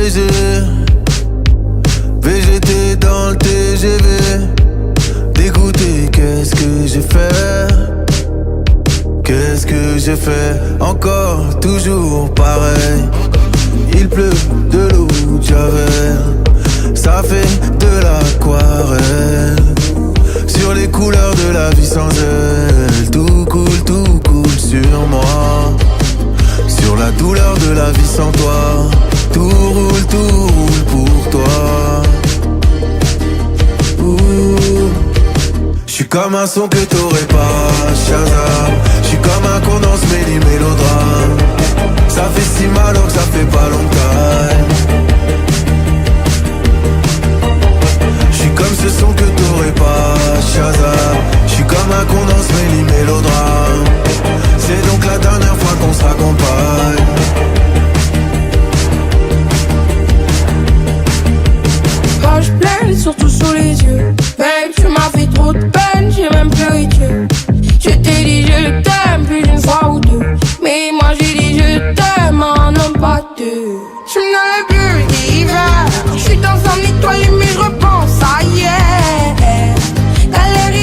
baiser. VGT dans le TGV. Dégoûté, qu'est-ce que j'ai fait? Qu'est-ce que j'ai fait? Encore, toujours pareil. Il pleut de l'eau de Javel. Ça fait de l'aquarelle. Sur les couleurs de la vie sans elle. Tout coule sur moi. Sur la douleur de la vie sans toi. Tout roule pour toi. J'suis comme un son que t'aurais pas, Shazam. J'suis comme un condensé mêlé mélodrame. Ça fait si mal alors que ça fait pas longtemps. J'suis comme ce son que t'aurais pas, Shazam. J'suis comme un condensé mêlé mélodrame. C'est donc la dernière fois qu'on se raccompagne. Quand je pleure, surtout sous les yeux. Babe, tu m'as fait trop de peine, j'ai même pleuré Dieu. Je t'ai dit je t'aime plus d'une fois ou deux. Mais moi j'ai dit je t'aime, un homme pas deux. Je me dans le bleu d'hiver. Je suis dans un étoilé mais je repense à hier. Galère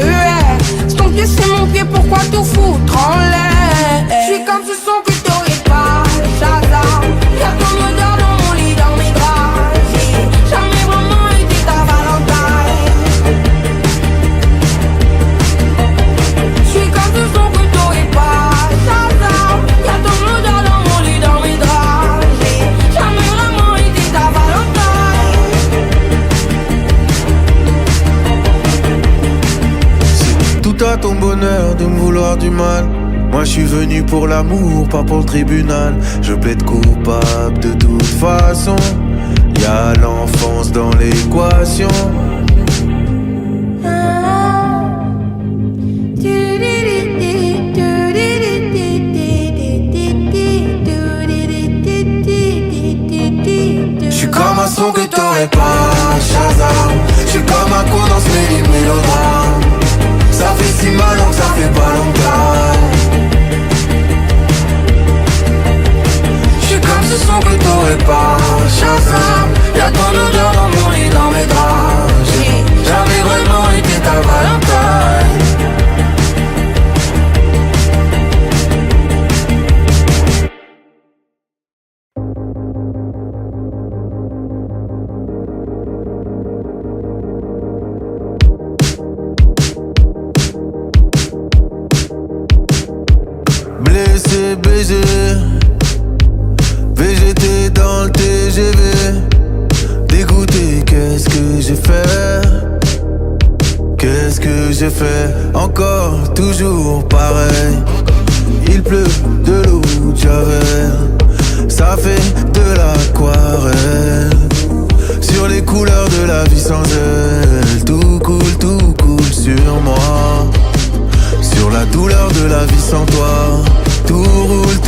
RER. C'est ton pied, c'est mon pied, pourquoi tout foutre en l'air? Je suis comme ce son que t'aurais pas, Shazam. Y'a ton odeur dans mon lit, dans mes draps. J'ai jamais vraiment été ta Valentine. Je suis comme ce son que t'aurais pas, Shazam. Y'a ton odeur dans mon lit, dans mes draps. J'ai jamais vraiment été ta Valentine. C'est tout à ton bonheur de me vouloir du mal. Moi je suis venu pour l'amour, pas pour le tribunal. Je plaide coupable de toute façon. Y'a l'enfance dans l'équation. J'suis comme un son que t'aurais pas, Shazam. J'suis comme un condensé mêlé mélodrame. Ça fait si mal alors que ça fait pas longtemps. J'suis comme ce son que t'aurais pas, Shazam. Y'a ton odeur dans mon lit, dans mes draps. J'ai jamais vraiment été ta Valentine. Blessé, baisé. VGT dans le TGV. Dégoûté, qu'est-ce que j'ai fait? Qu'est-ce que j'ai fait? Encore, toujours pareil. Il pleut de l'eau de Javel. Ça fait de l'aquarelle. Sur les couleurs de la vie sans elle. Tout coule sur moi. Sur la douleur de la vie sans toi. Tout roule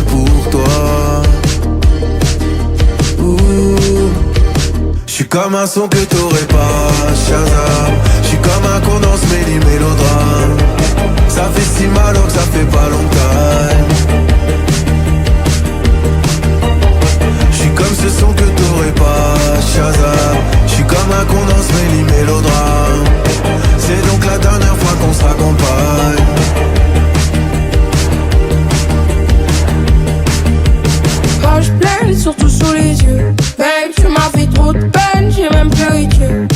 pour toi. J'suis comme un son que t'aurais pas, Shazam. J'suis comme un condensé mêlé mélodrame. Ça fait si mal alors que ça fait pas longtemps. J'suis comme ce son que t'aurais pas, Shazam. J'suis comme un condensé mêlé mélodrame. C'est donc la dernière fois qu'on se raccompagne. Quand je pleure, surtout sous les yeux. Babe, tu m'as fait trop de peine, j'ai même pleuré Dieu.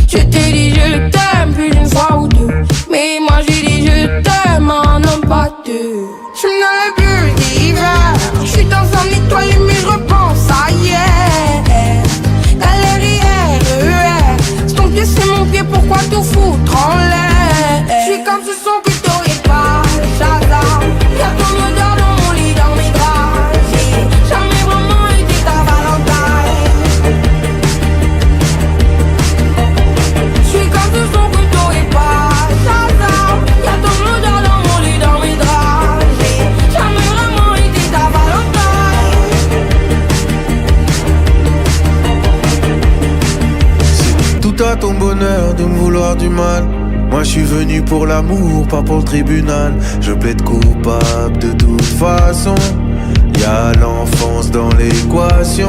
Je t'ai dit je t'aime plus d'une fois ou deux. Mais moi j'ai dit je t'aime, un homme pas deux. Je me dans le bleu d'hiver. Je suis dans un étoilé mais je repense à hier. Galère RER. C'est ton pied, c'est mon pied, pourquoi tout foutre en l'air? Je suis comme ce son que t'aurais pas, Shazam. Y'a ton odeur dans mon lit, dans mes draps. J'ai jamais vraiment été ta Valentine. Je suis comme ce son que t'aurais pas, Shazam. Y'a ton odeur dans mon lit, dans mes draps. J'ai jamais vraiment été ta Valentine. C'est tout à ton bonheur de me vouloir du mal. Moi je suis venu pour l'amour, pas pour le tribunal. Je plaide coupable de toute façon. Y'a l'enfance l'enfance dans l'équation.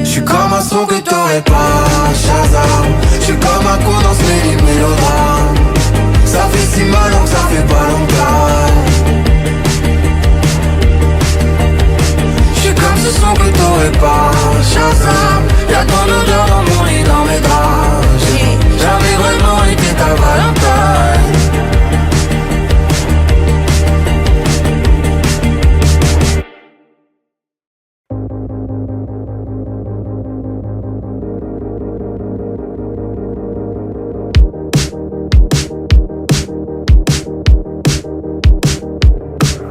J'suis comme un son que t'aurais pas, Shazam. J'suis comme un con dans ce mélodrame. Ça fait si mal donc ça fait pas longtemps. J'suis comme ce son que t'aurais pas, Shazam. Y'a ton odeur dans mon lit, dans mes draps. J'ai jamais vraiment été ta Valentine.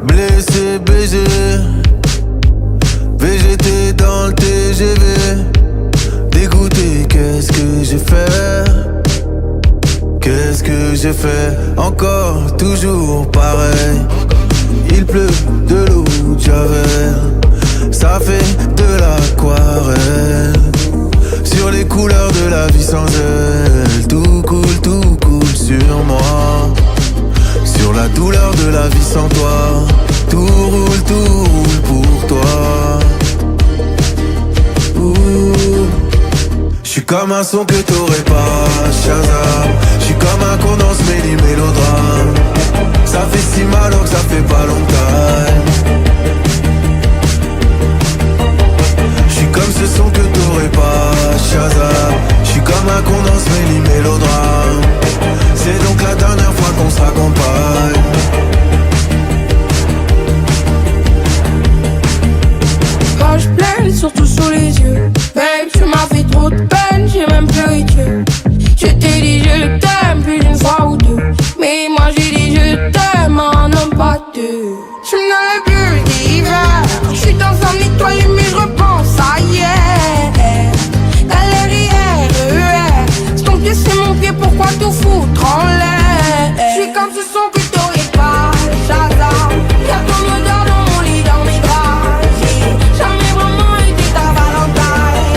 Blessé, baisé, VGT dans le TGV. Dégoûté, qu'est-ce que j'ai fait? Qu'est-ce que j'ai fait? Encore, toujours pareil. Il pleut de l'eau de Javel. Ça fait de l'aquarelle. Sur les couleurs de la vie sans elle. Tout coule sur moi. Sur la douleur de la vie sans toi. Tout roule pour toi. J'suis comme un son que t'aurais pas, Shazam. J'suis comme un con dans ce mélodrame. Ça fait si mal donc ça fait pas longtemps. J'suis comme ce son que t'aurais pas, Shazam. J'suis comme un con dans ce mélodrame. C'est donc la dernière fois qu'on se raccompagne. Page pleine, surtout sous les yeux. Babe, tu m'as fait trop de peine, j'ai même pleuré Dieu. Je t'ai dit je t'aime plus d'une fois ou deux. Mais moi j'ai dit je t'aime en homme pas deux. Je me dans les bulles d'hiver. Je suis dans un étoile mais je repense à hier. Galère RER. C'est ton pied, c'est mon pied, pourquoi tout foutre en l'air? Je suis comme ce son que t'aurais pas, Shazam. Y'a ton odeur dans mon lit, dans mes draps. J'ai jamais vraiment été ta Valentine.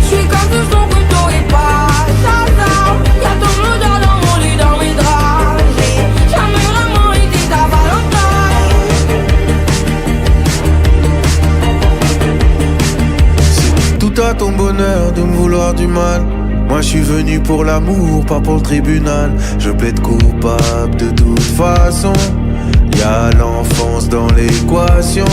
Je suis comme ce son que t'aurais pas, Shazam. Y'a ton odeur dans mon lit, dans mes draps. J'ai jamais vraiment été ta Valentine. C'est tout à ton bonheur de me vouloir du mal. Moi je suis venu pour l'amour, pas pour le tribunal. Je plaide coupable de toute façon. Y'a l'enfance dans l'équation.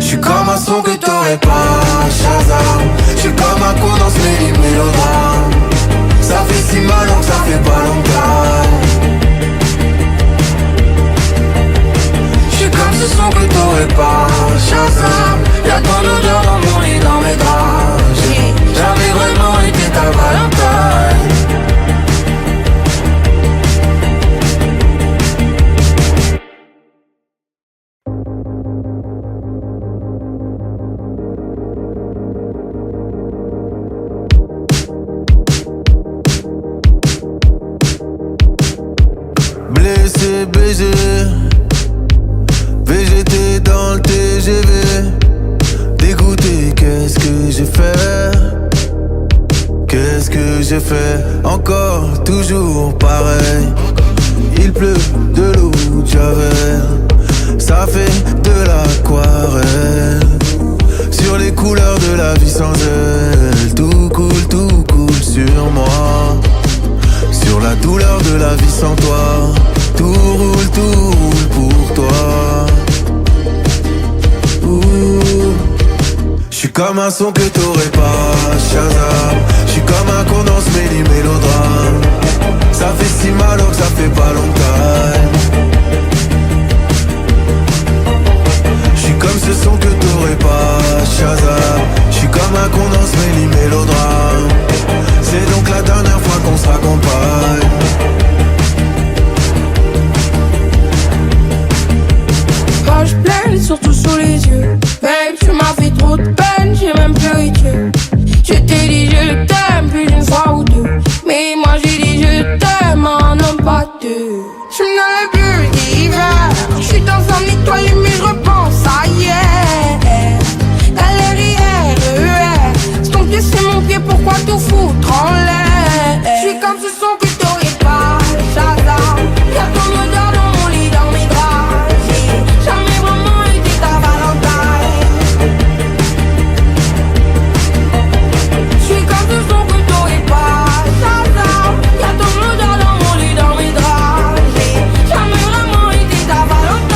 J'suis comme un son que t'aurais pas, Shazam. J'suis comme un con dans ce mélodrame. Ça fait si mal donc ça fait pas longtemps. J'suis comme ce son que t'aurais pas, Shazam. Y'a ton odeur dans mon lit, dans mes draps. J'ai jamais vraiment été ta Valentine. Blessé, baisé, VGT dans le TGV. Dégoûté, qu'est-ce que j'ai fait? Qu'est-ce que j'ai fait? Encore, toujours pareil. Il pleut de l'eau de Javel. Ça fait de l'aquarelle. Sur les couleurs de la vie sans elle. Tout coule sur moi. Sur la douleur de la vie sans toi. Tout roule pour toi. J'suis comme un son que t'aurais pas, Shazam. J'suis comme un con dans ce mélodrame. Ça fait si mal donc ça fait pas longtemps. J'suis comme ce son que t'aurais pas, Shazam. J'suis comme un con dans ce mélodrame. C'est donc la dernière fois qu'on se raccompagne. Page pleine, surtout sous les yeux. Babe, tu m'as fait trop de peine, j'ai même pleuré Dieu. Je t'ai dit je t'aime deux. Je me dans le bleu d'hiver. Je suis dans un étoile mais je repense à hier. Galerie RER. C'est ton pied, c'est mon pied, pourquoi tout foutre en l'air? Je suis comme ce son que t'aurais pas. J'adore. Y'a ton odeur dans mon lit, dans mes draps. J'ai jamais vraiment été ta Valentine. Je suis comme ce son que t'aurais pas. J'adore. Y'a ton odeur dans mon lit, dans mes draps. J'ai jamais vraiment été ta Valentine.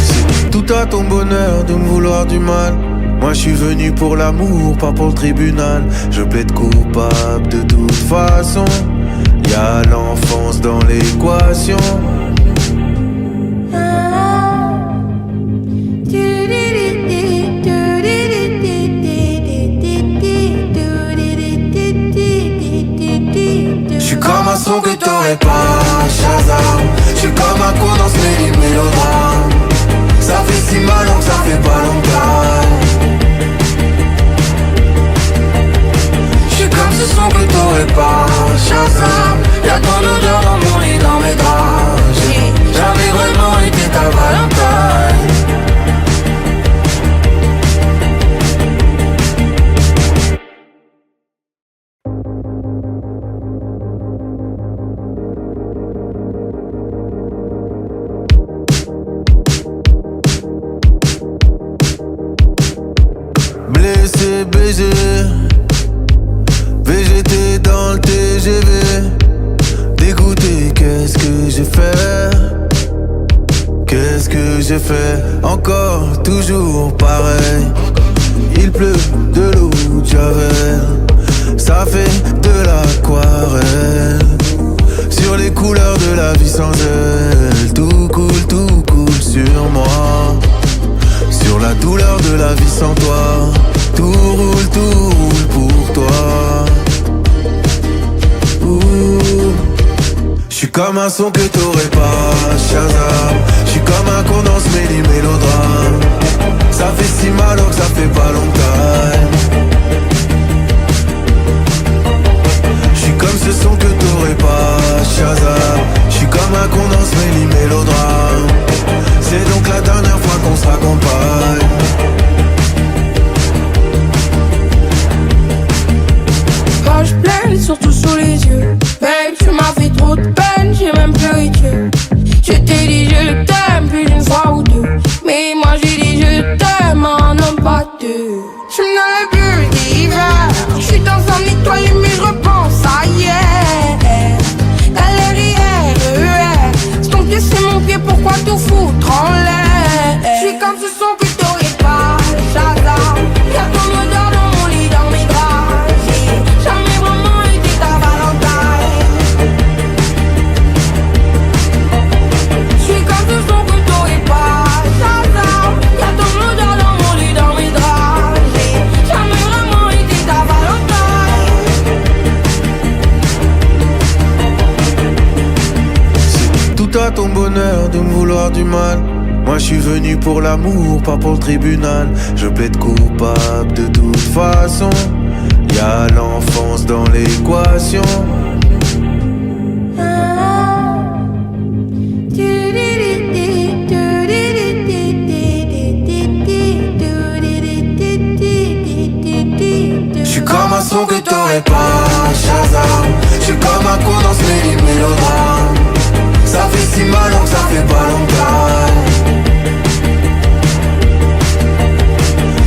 C'est tout à ton bonheur de me vouloir du mal. Moi je suis venu pour l'amour, pas pour le tribunal. Je plaide coupable de toute façon. Y'a l'enfance dans l'équation. J'suis comme un son que t'aurais pas, Shazam. J'suis comme un con dans ce mélodrame. Ça fait si mal donc ça fait pas longtemps. J'suis comme ce son que t'aurais pas, Shazam. Y'a ton odeur dans mon lit, dans mes draps. J'ai jamais vraiment été ta Valentine. Blessé, baisé, VGT dans le TGV. Dégoûté, qu'est-ce que j'ai fait? Qu'est-ce que j'ai fait? Encore, toujours pareil. Il pleut de l'eau de Javel. Ça fait de l'aquarelle. Sur les couleurs de la vie sans elle. Tout coule sur moi. Sur la douleur de la vie sans toi. Tout roule pour toi. J'suis comme un son que t'aurais pas, Shazam. J'suis comme un con dans ce mélodrame. Ça fait si mal donc ça fait pas longtemps. J'suis comme ce son que t'aurais pas, Shazam. J'suis comme un con dans ce mélodrame. C'est donc la dernière fois qu'on se raccompagne. Poche pleine, surtout sous les yeux. Babe, tu m'as fait trop de peine, j'ai même pleuré Dieu. Je t'ai dit je t'aime plus d'une fois ou deux. Mais moi j'ai dit je t'aime en homme pas deux. Je me dans le bleu d'hiver. Je suis dans un étoile mais je repense à hier. Galerie RER. C'est ton pied, c'est mon pied, pourquoi tout foutre en l'air? Je suis comme ce son que t'aurais pas. J'adore. Y'a ton odeur dans mon lit, dans mes draps. J'ai jamais vraiment été ta Valentine. Je suis comme ce son que t'aurais pas. J'adore. Y'a ton odeur dans mon lit, dans mes draps. J'ai jamais vraiment été ta Valentine. C'est tout à ton bonheur de me vouloir du mal. Moi je suis venu pour l'amour, pas pour le tribunal. Je plaide coupable de toute façon. Y'a l'enfance dans l'équation. J'suis comme un son que t'aurais pas, Shazam. J'suis comme un con dans ce mélodrame. Ça fait si mal donc ça fait pas longtemps.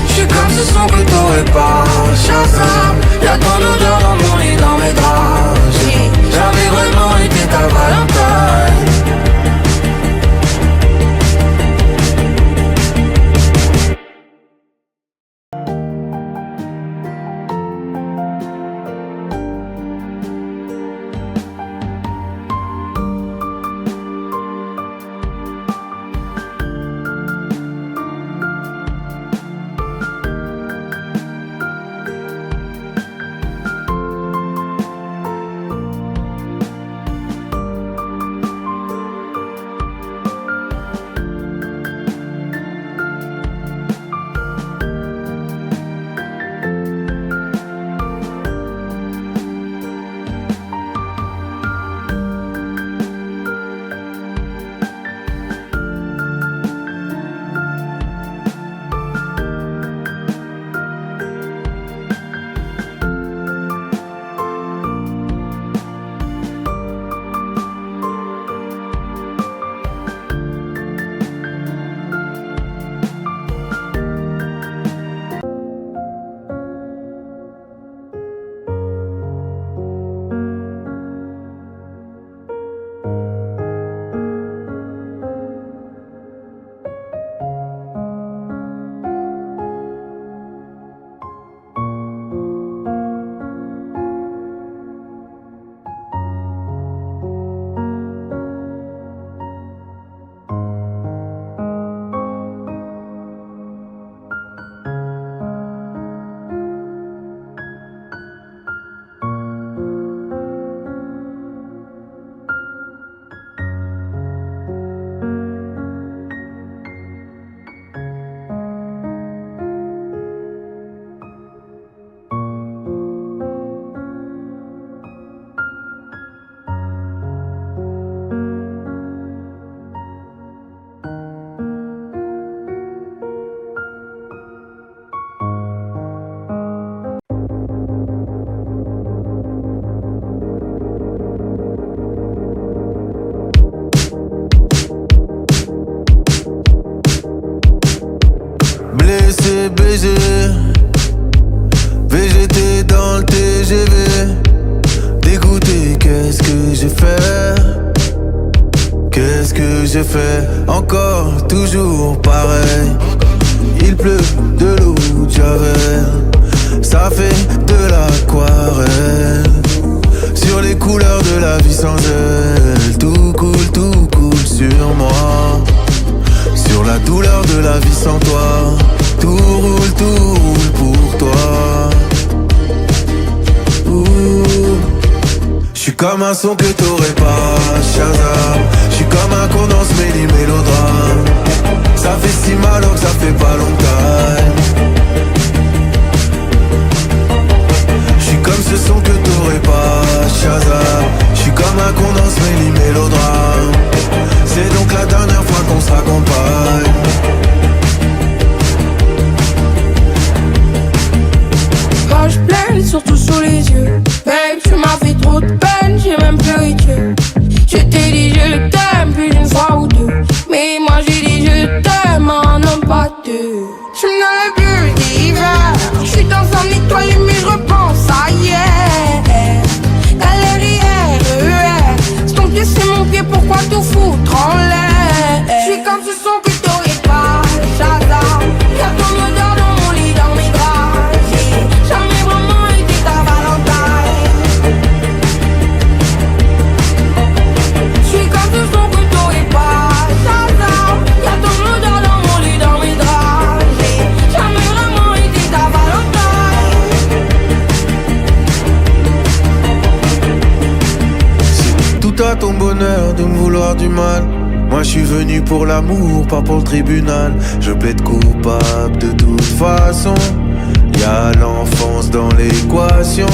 J'suis comme ce son que t'aurais pas, Shazam. Y'a ton odeur dans mon lit, dans mes draps. J'ai jamais vraiment été ta Valentine. VGT dans le TGV. Dégoûté, qu'est-ce que j'ai fait? Qu'est-ce que j'ai fait? Encore, toujours pareil. Il pleut de l'eau de Javel. Ça fait de l'aquarelle. Sur les couleurs de la vie sans elle. Tout coule sur moi. Sur la douleur de la vie sans toi. Tout roule pour toi. J'suis comme un son que t'aurais pas, Shazam. J'suis comme un condensé mélodrame. Ça fait si mal alors que ça fait pas longtemps. J'suis comme ce son que t'aurais pas, Shazam. J'suis comme un condensé mélodrame. C'est donc la dernière fois qu'on se raccompagne. Poche pleine, surtout sous les yeux. Babe, tu m'as fait trop de peine, j'ai même pleuré Dieu. Je t'ai dit je t'aime plus d'une fois ou deux. Mais moi j'ai dit je t'aime en un pas deux. Je me dans le bleu d'hiver. Je suis dans un étoile mais je repense à hier. Galérière, c'est ton pied, c'est mon pied, pourquoi tout foutre en l'air? Je suis comme ce son que t'aurais pas, Shazam. Y'a ton odeur dans mon lit, dans mes draps. J'ai jamais vraiment été ta Valentine. Je suis comme ce son que t'aurais pas, Shazam. Y'a ton odeur dans mon lit, dans mes draps. J'ai jamais vraiment été ta Valentine. C'est tout à ton bonheur de me vouloir du mal. Moi je suis venu pour l'amour, pas pour le tribunal. Je plaide coupable de toute façon. Y'a l'enfance dans l'équation.